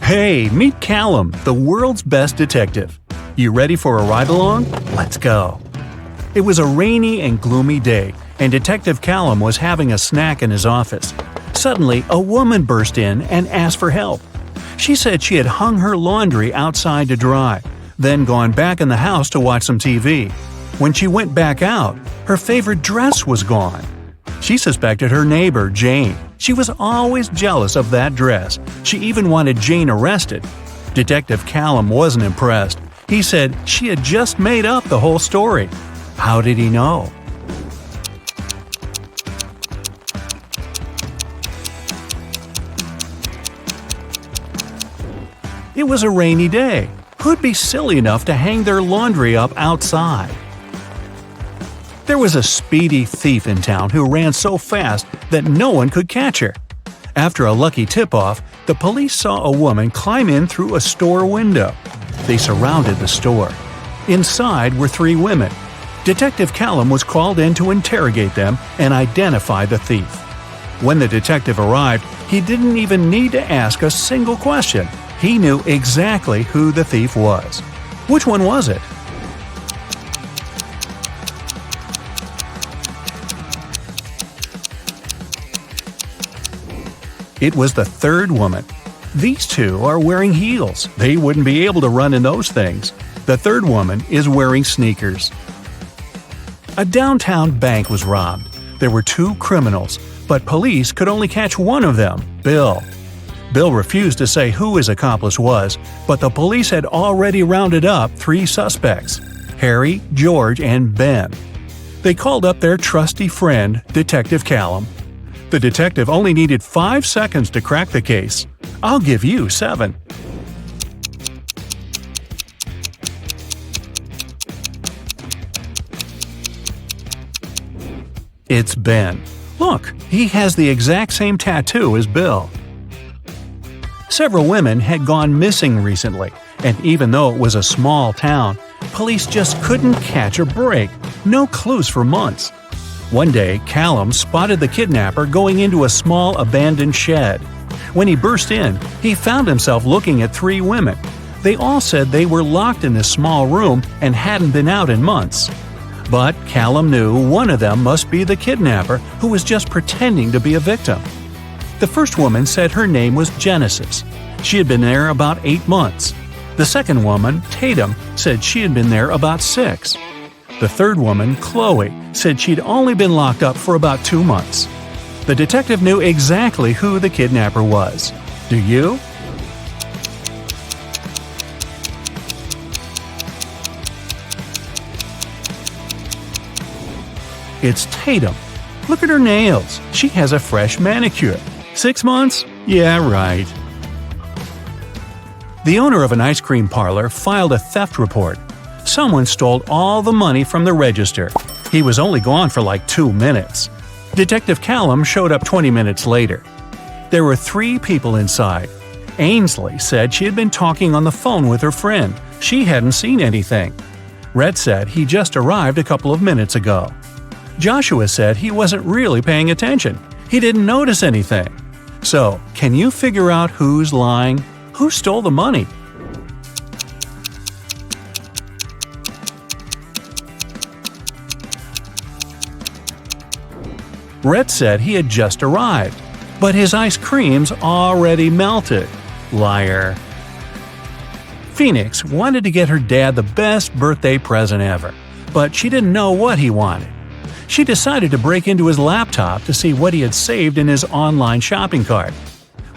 Hey, meet Callum, the world's best detective. You ready for a ride-along? Let's go. It was a rainy and gloomy day, and Detective Callum was having a snack in his office. Suddenly, a woman burst in and asked for help. She said she had hung her laundry outside to dry, then gone back in the house to watch some TV. When she went back out, her favorite dress was gone. She suspected her neighbor, Jane. She was always jealous of that dress. She even wanted Jane arrested. Detective Callum wasn't impressed. He said she had just made up the whole story. How did he know? It was a rainy day. Who'd be silly enough to hang their laundry up outside? There was a speedy thief in town who ran so fast that no one could catch her. After a lucky tip-off, the police saw a woman climb in through a store window. They surrounded the store. Inside were 3 women. Detective Callum was called in to interrogate them and identify the thief. When the detective arrived, he didn't even need to ask a single question. He knew exactly who the thief was. Which one was it? It was the 3rd woman. These 2 are wearing heels. They wouldn't be able to run in those things. The 3rd woman is wearing sneakers. A downtown bank was robbed. There were 2 criminals, but police could only catch one of them, Bill. Bill refused to say who his accomplice was, but the police had already rounded up 3 suspects: Harry, George, and Ben. They called up their trusty friend, Detective Callum. The detective only needed 5 seconds to crack the case. I'll give you 7. It's Ben. Look, he has the exact same tattoo as Bill. Several women had gone missing recently, and even though it was a small town, police just couldn't catch a break. No clues for months. One day, Callum spotted the kidnapper going into a small abandoned shed. When he burst in, he found himself looking at 3 women. They all said they were locked in this small room and hadn't been out in months. But Callum knew one of them must be the kidnapper who was just pretending to be a victim. The first woman said her name was Genesis. She had been there about 8 months. The second woman, Tatum, said she had been there about 6. The 3rd woman, Chloe, said she'd only been locked up for about 2 months. The detective knew exactly who the kidnapper was. Do you? It's Tatum. Look at her nails. She has a fresh manicure. 6 months? Yeah, right. The owner of an ice cream parlor filed a theft report. Someone stole all the money from the register. He was only gone for like 2 minutes. Detective Callum showed up 20 minutes later. There were 3 people inside. Ainsley said she had been talking on the phone with her friend. She hadn't seen anything. Red said he just arrived a couple of minutes ago. Joshua said he wasn't really paying attention. He didn't notice anything. So, can you figure out who's lying? Who stole the money? Red said he had just arrived, but his ice cream's already melted. Liar. Phoenix wanted to get her dad the best birthday present ever, but she didn't know what he wanted. She decided to break into his laptop to see what he had saved in his online shopping cart.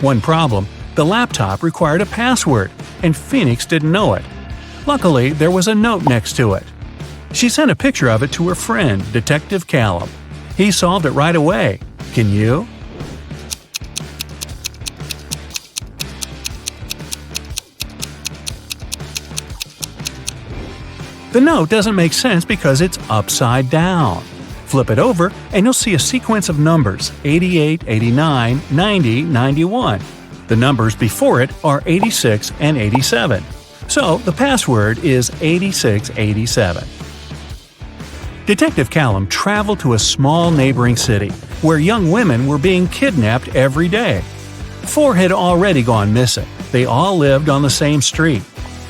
One problem, the laptop required a password, and Phoenix didn't know it. Luckily, there was a note next to it. She sent a picture of it to her friend, Detective Callum. He solved it right away. Can you? The note doesn't make sense because it's upside down. Flip it over and you'll see a sequence of numbers 88, 89, 90, 91. The numbers before it are 86 and 87. So the password is 8687. Detective Callum traveled to a small neighboring city where young women were being kidnapped every day. 4 had already gone missing. They all lived on the same street.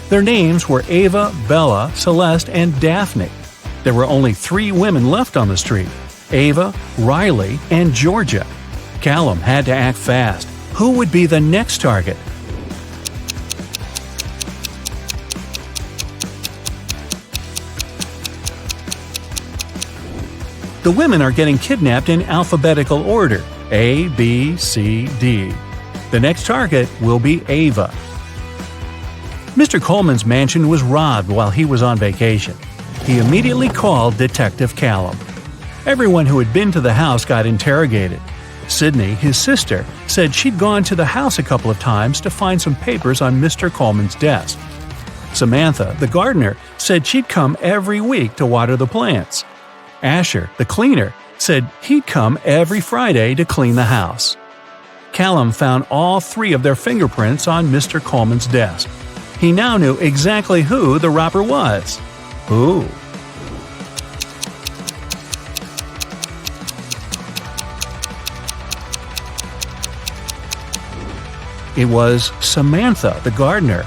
Their names were Ava, Bella, Celeste, and Daphne. There were only 3 women left on the street: Ava, Riley, and Georgia. Callum had to act fast. Who would be the next target? The women are getting kidnapped in alphabetical order: A, B, C, D. The next target will be Ava. Mr. Coleman's mansion was robbed while he was on vacation. He immediately called Detective Callum. Everyone who had been to the house got interrogated. Sydney, his sister, said she'd gone to the house a couple of times to find some papers on Mr. Coleman's desk. Samantha, the gardener, said she'd come every week to water the plants. Asher, the cleaner, said he'd come every Friday to clean the house. Callum found all 3 of their fingerprints on Mr. Coleman's desk. He now knew exactly who the robber was. Who? It was Samantha, the gardener.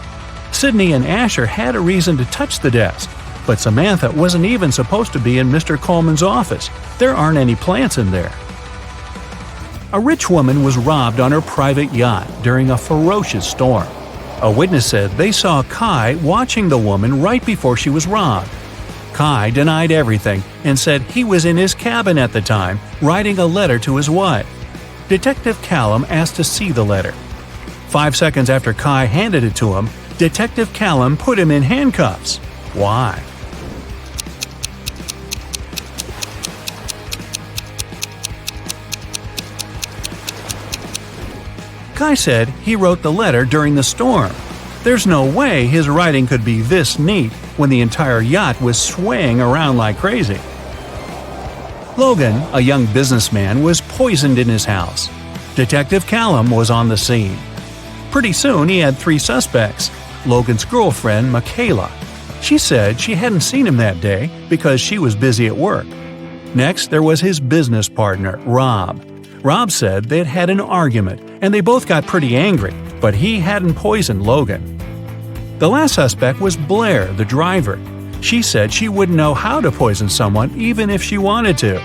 Sydney and Asher had a reason to touch the desk, but Samantha wasn't even supposed to be in Mr. Coleman's office. There aren't any plants in there. A rich woman was robbed on her private yacht during a ferocious storm. A witness said they saw Kai watching the woman right before she was robbed. Kai denied everything and said he was in his cabin at the time, writing a letter to his wife. Detective Callum asked to see the letter. 5 seconds after Kai handed it to him, Detective Callum put him in handcuffs. Why? Kai said he wrote the letter during the storm. There's no way his writing could be this neat when the entire yacht was swaying around like crazy. Logan, a young businessman, was poisoned in his house. Detective Callum was on the scene. Pretty soon he had 3 suspects. Logan's girlfriend, Michaela. She said she hadn't seen him that day because she was busy at work. Next, there was his business partner, Rob. Rob said they'd had an argument, and they both got pretty angry, but he hadn't poisoned Logan. The last suspect was Blair, the driver. She said she wouldn't know how to poison someone even if she wanted to.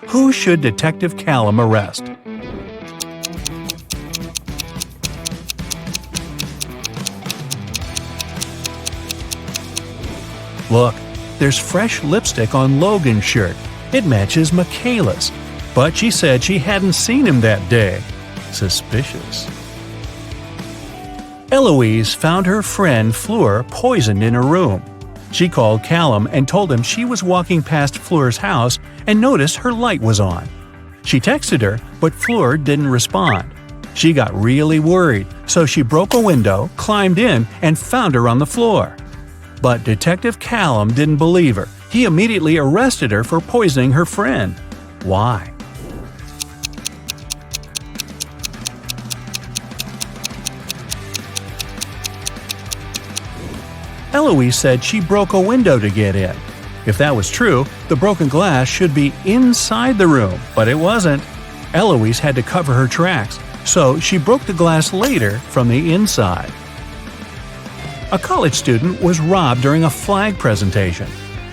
Who should Detective Callum arrest? Look, there's fresh lipstick on Logan's shirt. It matches Michaela's. But she said she hadn't seen him that day. Suspicious. Eloise found her friend Fleur poisoned in her room. She called Callum and told him she was walking past Fleur's house and noticed her light was on. She texted her, but Fleur didn't respond. She got really worried, so she broke a window, climbed in, and found her on the floor. But Detective Callum didn't believe her. He immediately arrested her for poisoning her friend. Why? Eloise said she broke a window to get in. If that was true, the broken glass should be inside the room, but it wasn't. Eloise had to cover her tracks, so she broke the glass later from the inside. A college student was robbed during a flag presentation.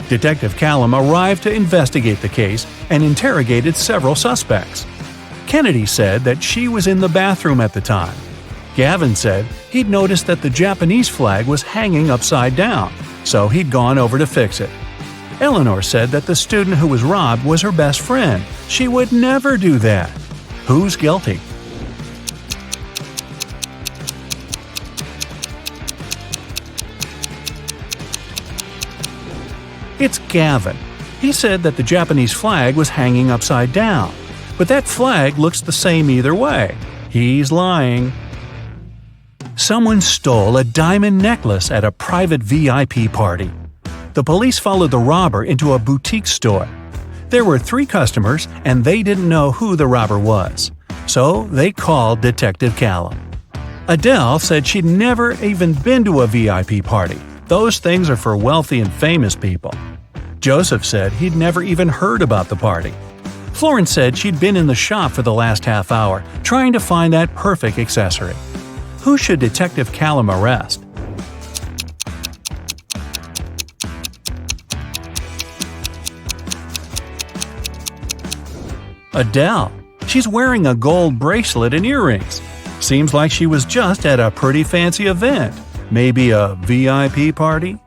Detective Callum arrived to investigate the case and interrogated several suspects. Kennedy said that she was in the bathroom at the time. Gavin said he'd noticed that the Japanese flag was hanging upside down, so he'd gone over to fix it. Eleanor said that the student who was robbed was her best friend. She would never do that. Who's guilty? It's Gavin. He said that the Japanese flag was hanging upside down, but that flag looks the same either way. He's lying. Someone stole a diamond necklace at a private VIP party. The police followed the robber into a boutique store. There were 3 customers, and they didn't know who the robber was. So they called Detective Callum. Adele said she'd never even been to a VIP party. Those things are for wealthy and famous people. Joseph said he'd never even heard about the party. Florence said she'd been in the shop for the last half hour, trying to find that perfect accessory. Who should Detective Callum arrest? Adele. She's wearing a gold bracelet and earrings. Seems like she was just at a pretty fancy event. Maybe a VIP party?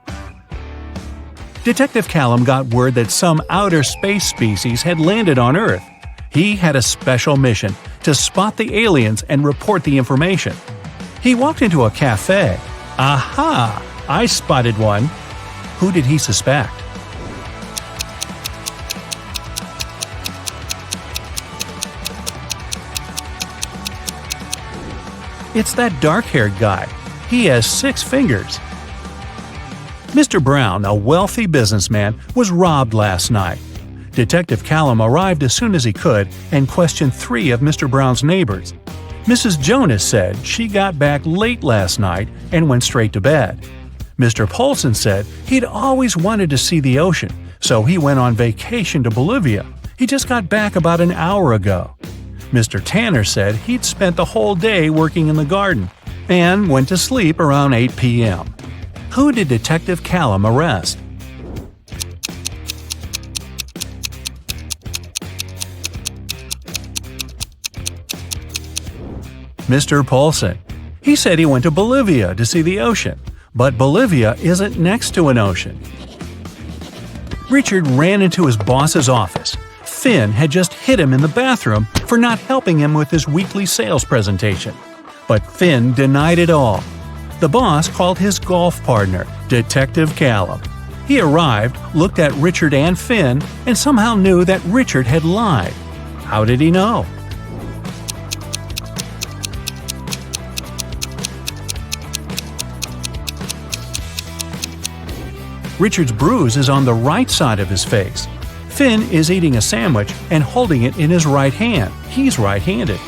Detective Callum got word that some outer space species had landed on Earth. He had a special mission to spot the aliens and report the information. He walked into a cafe. Aha! I spotted one. Who did he suspect? It's that dark-haired guy. He has 6 fingers. Mr. Brown, a wealthy businessman, was robbed last night. Detective Callum arrived as soon as he could and questioned 3 of Mr. Brown's neighbors. Mrs. Jonas said she got back late last night and went straight to bed. Mr. Polson said he'd always wanted to see the ocean, so he went on vacation to Bolivia. He just got back about an hour ago. Mr. Tanner said he'd spent the whole day working in the garden and went to sleep around 8 p.m. Who did Detective Callum arrest? Mr. Polson. He said he went to Bolivia to see the ocean, but Bolivia isn't next to an ocean. Richard ran into his boss's office. Finn had just hit him in the bathroom for not helping him with his weekly sales presentation. But Finn denied it all. The boss called his golf partner, Detective Callum. He arrived, looked at Richard and Finn, and somehow knew that Richard had lied. How did he know? Richard's bruise is on the right side of his face. Finn is eating a sandwich and holding it in his right hand. He's right-handed.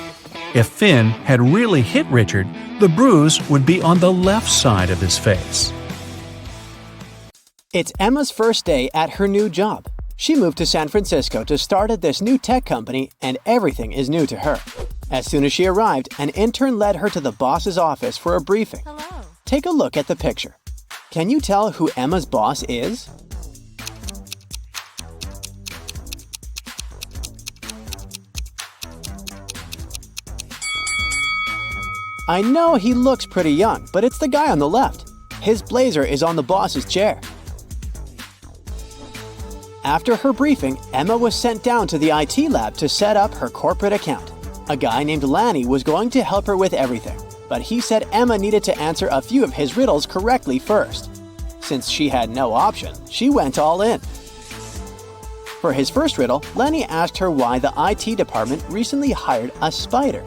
If Finn had really hit Richard, the bruise would be on the left side of his face. It's Emma's first day at her new job. She moved to San Francisco to start at this new tech company, and everything is new to her. As soon as she arrived, an intern led her to the boss's office for a briefing. Hello. Take a look at the picture. Can you tell who Emma's boss is? I know he looks pretty young, but it's the guy on the left. His blazer is on the boss's chair. After her briefing, Emma was sent down to the IT lab to set up her corporate account. A guy named Lanny was going to help her with everything, but he said Emma needed to answer a few of his riddles correctly first. Since she had no option, she went all in. For his first riddle, Lenny asked her why the IT department recently hired a spider.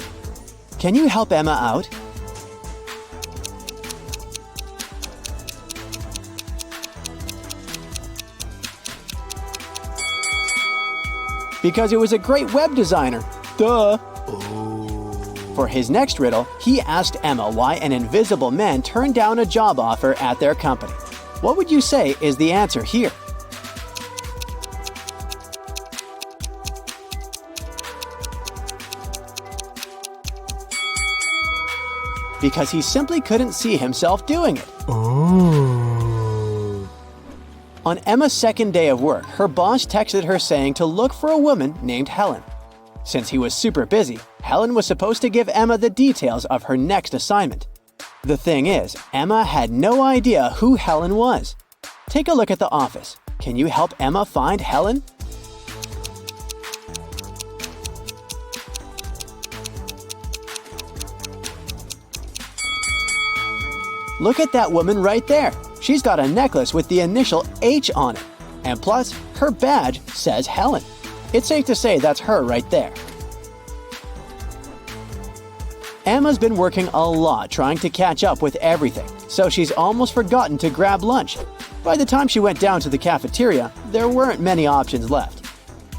Can you help Emma out? Because it was a great web designer. Duh! For his next riddle, he asked Emma why an invisible man turned down a job offer at their company. What would you say is the answer here? Because he simply couldn't see himself doing it. Oh. On Emma's second day of work, her boss texted her saying to look for a woman named Helen. Since he was super busy, Helen was supposed to give Emma the details of her next assignment. The thing is, Emma had no idea who Helen was. Take a look at the office. Can you help Emma find Helen? Look at that woman right there. She's got a necklace with the initial H on it. And plus, her badge says Helen. It's safe to say that's her right there. Emma's been working a lot trying to catch up with everything, so she's almost forgotten to grab lunch. By the time she went down to the cafeteria, there weren't many options left.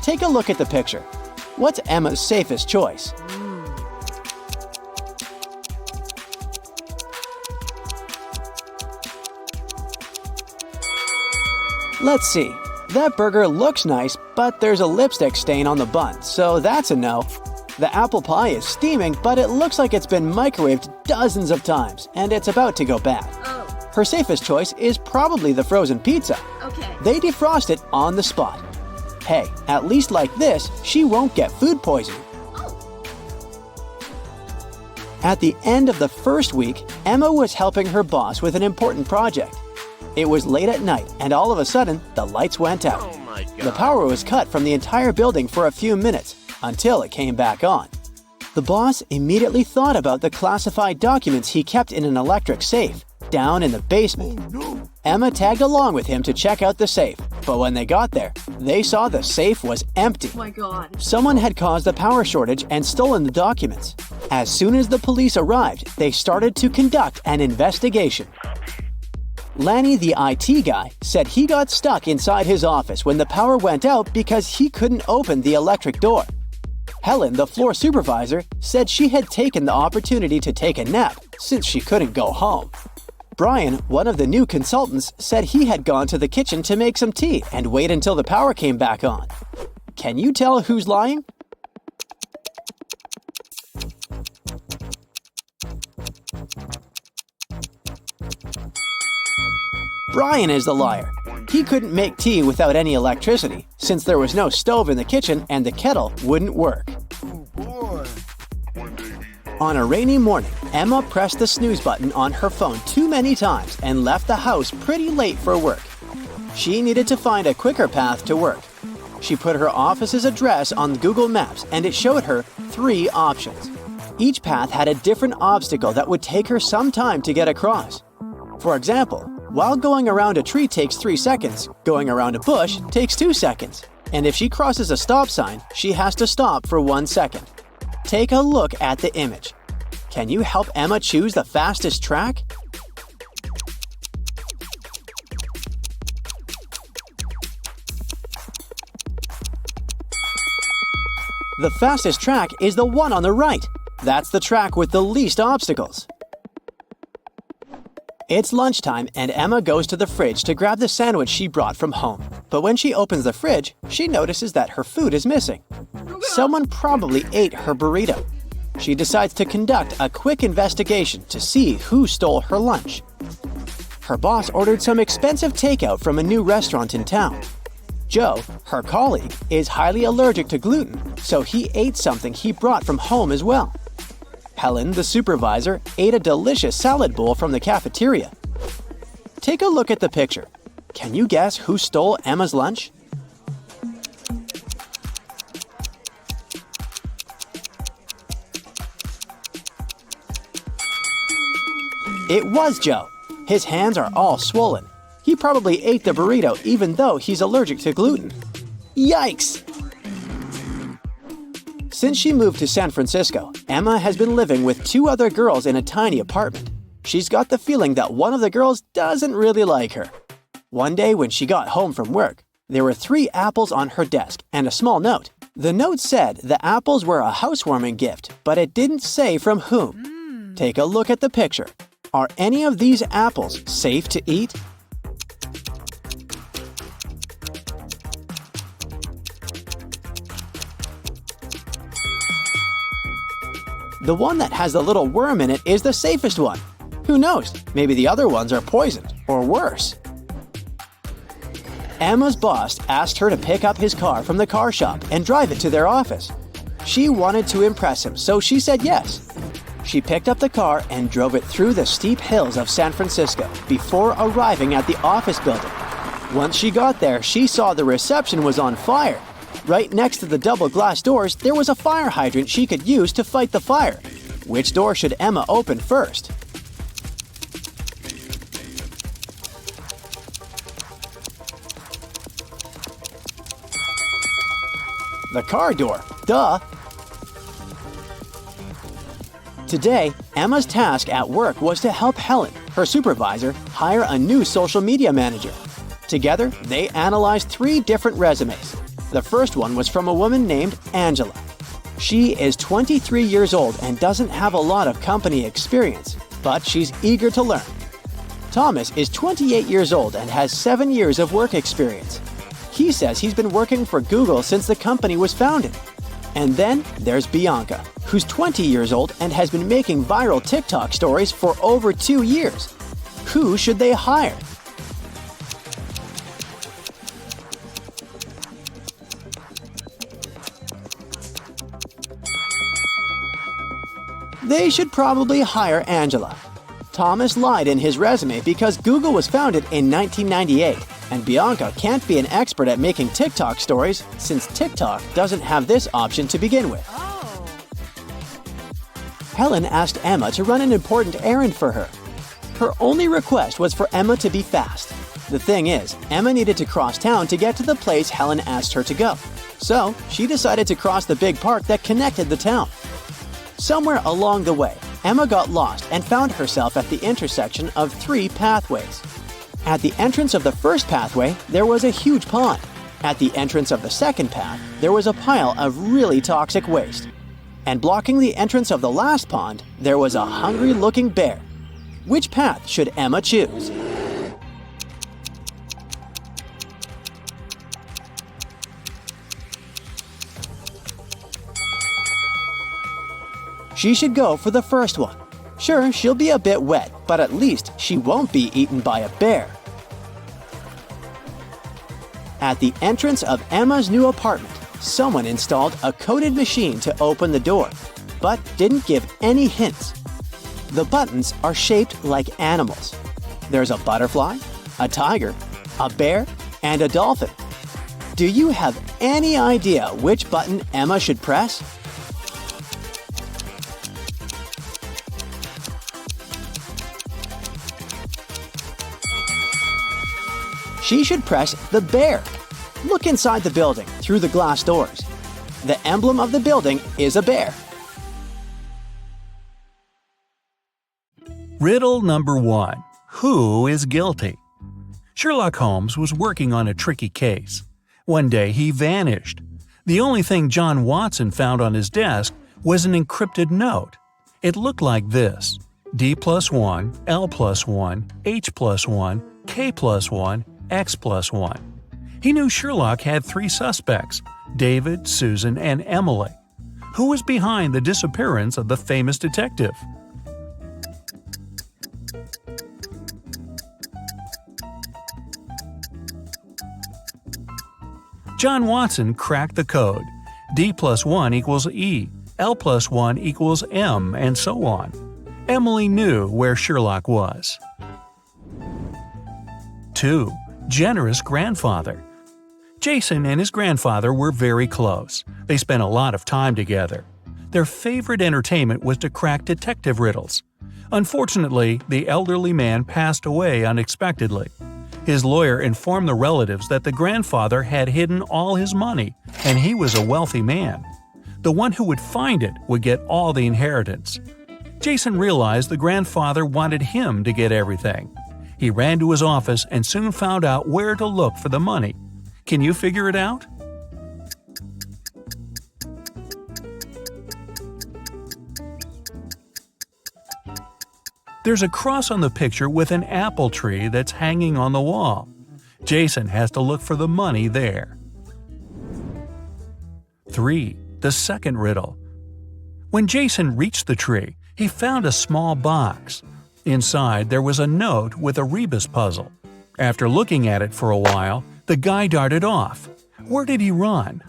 Take a look at the picture. What's Emma's safest choice? Let's see. That burger looks nice, but there's a lipstick stain on the bun, so that's a no. The apple pie is steaming, but it looks like it's been microwaved dozens of times, and it's about to go bad. Oh, Her safest choice is probably the frozen pizza. okay. They defrost it on the spot. Hey, at least like this, she won't get food poisoning. Oh, At the end of the first week, Emma was helping her boss with an important project. It was late at night, and all of a sudden, the lights went out. Oh my god. The power was cut from the entire building for a few minutes, until it came back on. The boss immediately thought about the classified documents he kept in an electric safe, down in the basement. Emma tagged along with him to check out the safe, but when they got there, they saw the safe was empty. my God. Someone had caused a power shortage and stolen the documents. As soon as the police arrived, they started to conduct an investigation. Lanny, the IT guy, said he got stuck inside his office when the power went out because he couldn't open the electric door. Helen, the floor supervisor, said she had taken the opportunity to take a nap since she couldn't go home. Brian, one of the new consultants, said he had gone to the kitchen to make some tea and wait until the power came back on. Can you tell who's lying? Brian is the liar. He couldn't make tea without any electricity, since there was no stove in the kitchen and the kettle wouldn't work. On a rainy morning, Emma pressed the snooze button on her phone too many times and left the house pretty late for work. She needed to find a quicker path to work. She put her office's address on Google Maps and it showed her 3 options. Each path had a different obstacle that would take her some time to get across. For example, while going around a tree takes 3 seconds, going around a bush takes 2 seconds. And if she crosses a stop sign, she has to stop for 1 second. Take a look at the image. Can you help Emma choose the fastest track? The fastest track is the one on the right. That's the track with the least obstacles. It's lunchtime and Emma goes to the fridge to grab the sandwich she brought from home. But when she opens the fridge, she notices that her food is missing. Someone probably ate her burrito. She decides to conduct a quick investigation to see who stole her lunch. Her boss ordered some expensive takeout from a new restaurant in town. Joe, her colleague, is highly allergic to gluten, so he ate something he brought from home as well. Helen, the supervisor, ate a delicious salad bowl from the cafeteria. Take a look at the picture. Can you guess who stole Emma's lunch? It was Joe. His hands are all swollen. He probably ate the burrito even though he's allergic to gluten. Yikes! Since she moved to San Francisco, Emma has been living with 2 other girls in a tiny apartment. She's got the feeling that one of the girls doesn't really like her. One day when she got home from work, there were 3 apples on her desk and a small note. The note said the apples were a housewarming gift, but it didn't say from whom. Take a look at the picture. Are any of these apples safe to eat? The one that has the little worm in it is the safest one. Who knows? Maybe the other ones are poisoned, or worse. Emma's boss asked her to pick up his car from the car shop and drive it to their office. She wanted to impress him, so she said yes. She picked up the car and drove it through the steep hills of San Francisco before arriving at the office building. Once she got there, she saw the reception was on fire. Right next to the double glass doors, there was a fire hydrant she could use to fight the fire. Which door should Emma open first? The car door. Duh! Today, Emma's task at work was to help Helen, her supervisor, hire a new social media manager. Together, they analyzed 3 different resumes. The first one was from a woman named Angela. She is 23 years old and doesn't have a lot of company experience, but she's eager to learn. Thomas is 28 years old and has 7 years of work experience. He says he's been working for Google since the company was founded. And then there's Bianca, who's 20 years old and has been making viral TikTok stories for over 2 years. Who should they hire? They should probably hire Angela. Thomas lied in his resume because Google was founded in 1998, and Bianca can't be an expert at making TikTok stories since TikTok doesn't have this option to begin with. Helen asked Emma to run an important errand for her. Her only request was for Emma to be fast. The thing is, Emma needed to cross town to get to the place Helen asked her to go. So, she decided to cross the big park that connected the town. Somewhere along the way, Emma got lost and found herself at the intersection of 3 pathways. At the entrance of the first pathway, there was a huge pond. At the entrance of the second path, there was a pile of really toxic waste. And blocking the entrance of the last pond, there was a hungry-looking bear. Which path should Emma choose? She should go for the first one. Sure, she'll be a bit wet, but at least she won't be eaten by a bear. At the entrance of Emma's new apartment, someone installed a coded machine to open the door, but didn't give any hints. The buttons are shaped like animals. There's a butterfly, a tiger, a bear, and a dolphin. Do you have any idea which button Emma should press? She should press the bear. Look inside the building through the glass doors. The emblem of the building is a bear. Riddle number 1. Who is guilty? Sherlock Holmes was working on a tricky case. One day he vanished. The only thing John Watson found on his desk was an encrypted note. It looked like this: D+1, L+1, H+1, K+1, X+1. He knew Sherlock had 3 suspects: David, Susan, and Emily. Who was behind the disappearance of the famous detective? John Watson cracked the code. D+1 equals E, L+1 equals M, and so on. Emily knew where Sherlock was. 2. Generous grandfather. Jason and his grandfather were very close. They spent a lot of time together. Their favorite entertainment was to crack detective riddles. Unfortunately, the elderly man passed away unexpectedly. His lawyer informed the relatives that the grandfather had hidden all his money, and he was a wealthy man. The one who would find it would get all the inheritance. Jason realized the grandfather wanted him to get everything. He ran to his office and soon found out where to look for the money. Can you figure it out? There's a cross on the picture with an apple tree that's hanging on the wall. Jason has to look for the money there. 3. The second riddle. When Jason reached the tree, he found a small box. Inside, there was a note with a rebus puzzle. After looking at it for a while, the guy darted off. Where did he run?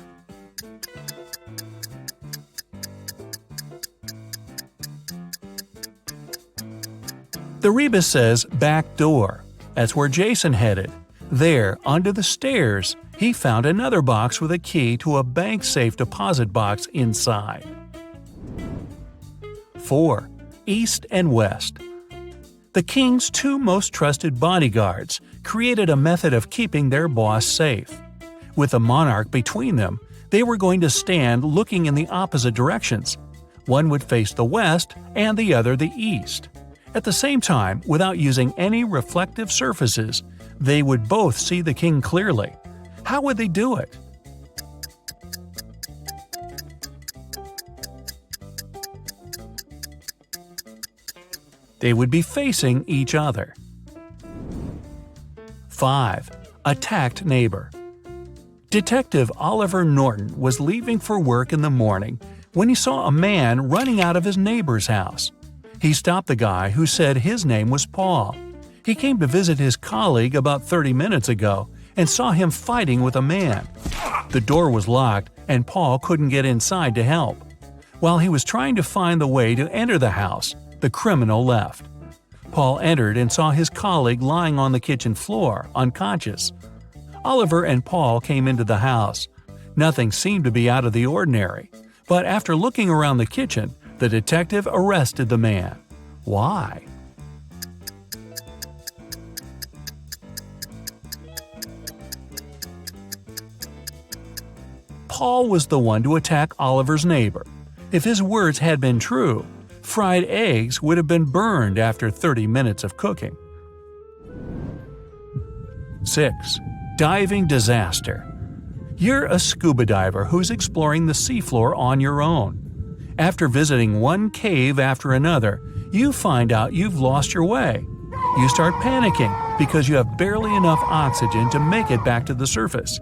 The rebus says back door. That's where Jason headed. There, under the stairs, he found another box with a key to a bank safe deposit box inside. 4. East and West. The king's 2 most trusted bodyguards created a method of keeping their boss safe. With the monarch between them, they were going to stand looking in the opposite directions. One would face the west and the other the east. At the same time, without using any reflective surfaces, they would both see the king clearly. How would they do it? They would be facing each other. 5. Attacked neighbor. Detective Oliver Norton was leaving for work in the morning when he saw a man running out of his neighbor's house. He stopped the guy, who said his name was Paul. He came to visit his colleague about 30 minutes ago and saw him fighting with a man. The door was locked and Paul couldn't get inside to help. While he was trying to find the way to enter the house, the criminal left. Paul entered and saw his colleague lying on the kitchen floor, unconscious. Oliver and Paul came into the house. Nothing seemed to be out of the ordinary, but after looking around the kitchen, the detective arrested the man. Why? Paul was the one to attack Oliver's neighbor. If his words had been true, fried eggs would have been burned after 30 minutes of cooking. 6. Diving disaster. You're a scuba diver who's exploring the seafloor on your own. After visiting one cave after another, you find out you've lost your way. You start panicking because you have barely enough oxygen to make it back to the surface.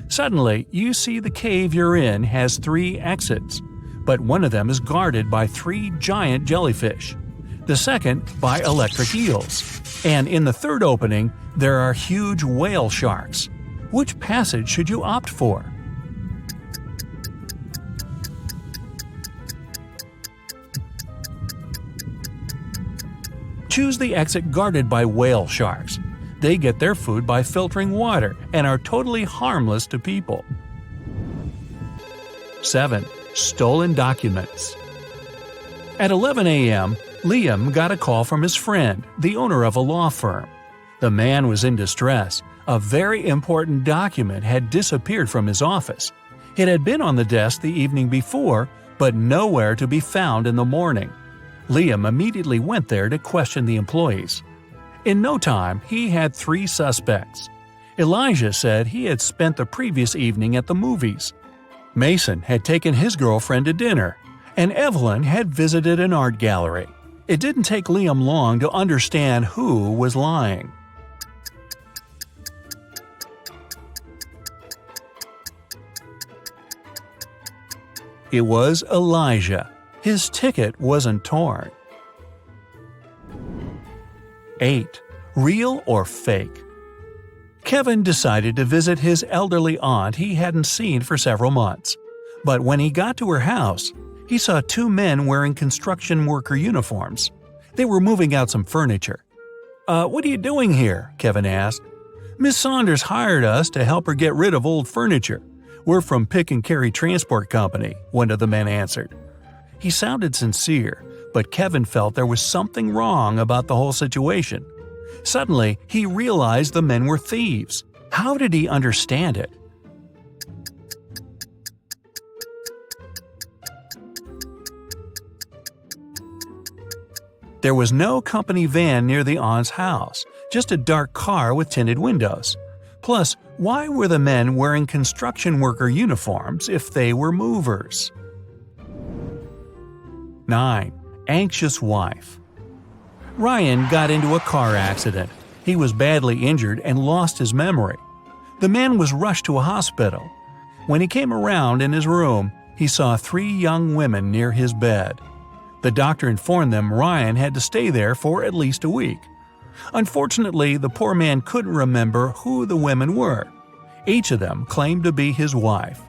Suddenly, you see the cave you're in has 3 exits, but one of them is guarded by 3 giant jellyfish, the second by electric eels, and in the third opening, there are huge whale sharks. Which passage should you opt for? Choose the exit guarded by whale sharks. They get their food by filtering water and are totally harmless to people. 7. Stolen documents. At 11 a.m., Liam got a call from his friend, the owner of a law firm. The man was in distress. A very important document had disappeared from his office. It had been on the desk the evening before, but nowhere to be found in the morning. Liam immediately went there to question the employees. In no time, he had 3 suspects. Elijah said he had spent the previous evening at the movies. Mason had taken his girlfriend to dinner, and Evelyn had visited an art gallery. It didn't take Liam long to understand who was lying. It was Elijah. His ticket wasn't torn. 8. Real or fake? Kevin decided to visit his elderly aunt he hadn't seen for several months. But when he got to her house, he saw 2 men wearing construction worker uniforms. They were moving out some furniture. What are you doing here?" Kevin asked. "Miss Saunders hired us to help her get rid of old furniture. We're from Pick and Carry Transport Company," one of the men answered. He sounded sincere, but Kevin felt there was something wrong about the whole situation. Suddenly, he realized the men were thieves. How did he understand it? There was no company van near the aunt's house, just a dark car with tinted windows. Plus, why were the men wearing construction worker uniforms if they were movers? 9. Anxious wife. Ryan got into a car accident. He was badly injured and lost his memory. The man was rushed to a hospital. When he came around in his room, he saw 3 young women near his bed. The doctor informed them Ryan had to stay there for at least a week. Unfortunately, the poor man couldn't remember who the women were. Each of them claimed to be his wife.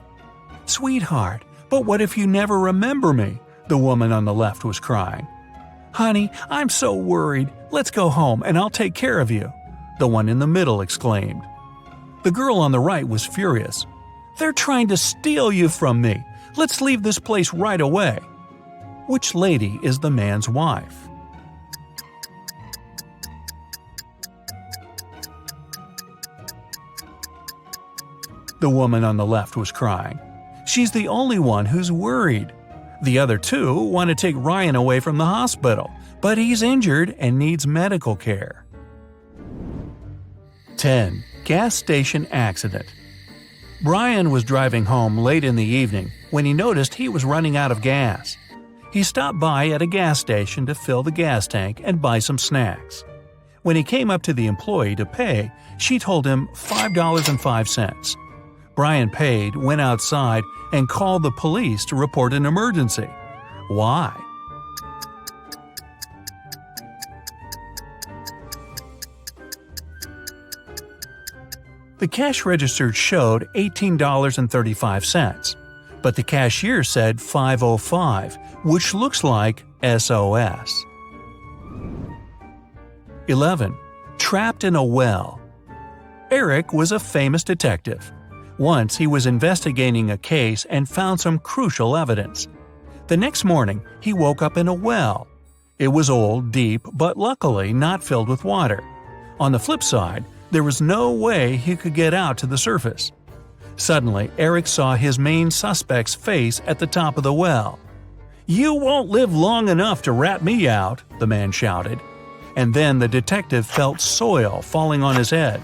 "Sweetheart, but what if you never remember me?" the woman on the left was crying. "Honey, I'm so worried. Let's go home and I'll take care of you," the one in the middle exclaimed. The girl on the right was furious. "They're trying to steal you from me. Let's leave this place right away." Which lady is the man's wife? The woman on the left was crying. She's the only one who's worried. The other 2 want to take Ryan away from the hospital, but he's injured and needs medical care. 10. Gas station accident. Brian was driving home late in the evening when he noticed he was running out of gas. He stopped by at a gas station to fill the gas tank and buy some snacks. When he came up to the employee to pay, she told him $5.05. Brian Pade went outside and called the police to report an emergency. Why? The cash register showed $18.35, but the cashier said $5.05, which looks like SOS. 11. Trapped in a well. Eric was a famous detective. Once he was investigating a case and found some crucial evidence. The next morning, he woke up in a well. It was old, deep, but luckily not filled with water. On the flip side, there was no way he could get out to the surface. Suddenly, Eric saw his main suspect's face at the top of the well. "You won't live long enough to rat me out," the man shouted. And then the detective felt soil falling on his head.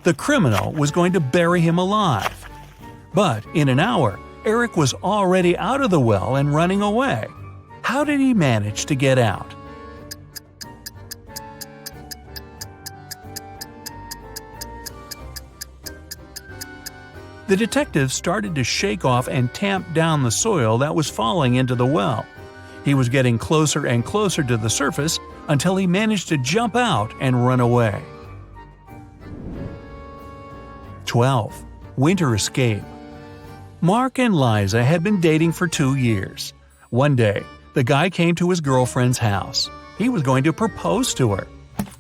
The criminal was going to bury him alive. But in an hour, Eric was already out of the well and running away. How did he manage to get out? The detective started to shake off and tamp down the soil that was falling into the well. He was getting closer and closer to the surface until he managed to jump out and run away. 12. Winter escape. Mark and Liza had been dating for 2 years. One day, the guy came to his girlfriend's house. He was going to propose to her.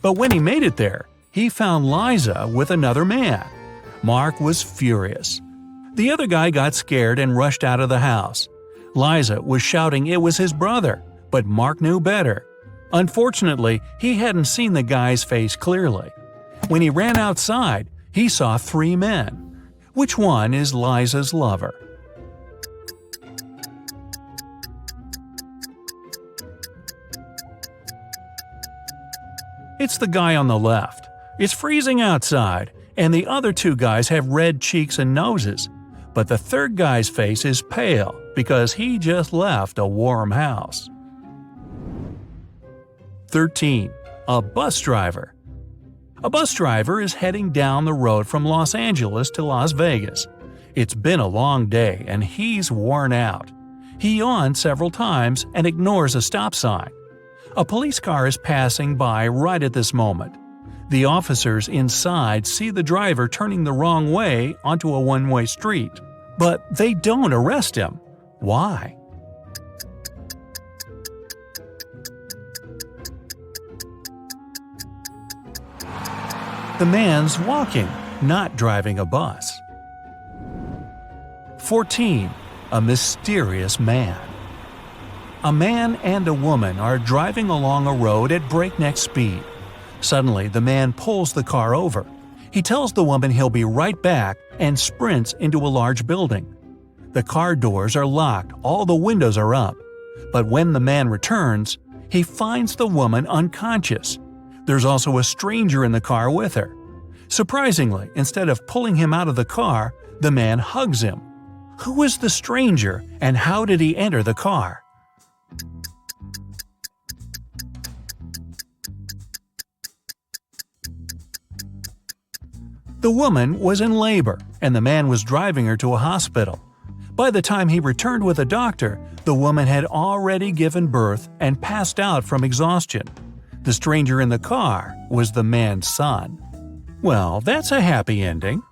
But when he made it there, he found Liza with another man. Mark was furious. The other guy got scared and rushed out of the house. Liza was shouting it was his brother, but Mark knew better. Unfortunately, he hadn't seen the guy's face clearly. When he ran outside, he saw 3 men. Which one is Liza's lover? It's the guy on the left. It's freezing outside, and the other 2 guys have red cheeks and noses. But the third guy's face is pale because he just left a warm house. 13. A bus driver. A bus driver is heading down the road from Los Angeles to Las Vegas. It's been a long day and he's worn out. He yawns several times and ignores a stop sign. A police car is passing by right at this moment. The officers inside see the driver turning the wrong way onto a one-way street, but they don't arrest him. Why? The man's walking, not driving a bus. 14. A mysterious man. A man and a woman are driving along a road at breakneck speed. Suddenly, the man pulls the car over. He tells the woman he'll be right back and sprints into a large building. The car doors are locked, all the windows are up. But when the man returns, he finds the woman unconscious. There's also a stranger in the car with her. Surprisingly, instead of pulling him out of the car, the man hugs him. Who is the stranger and how did he enter the car? The woman was in labor, and the man was driving her to a hospital. By the time he returned with a doctor, the woman had already given birth and passed out from exhaustion. The stranger in the car was the man's son. Well, that's a happy ending.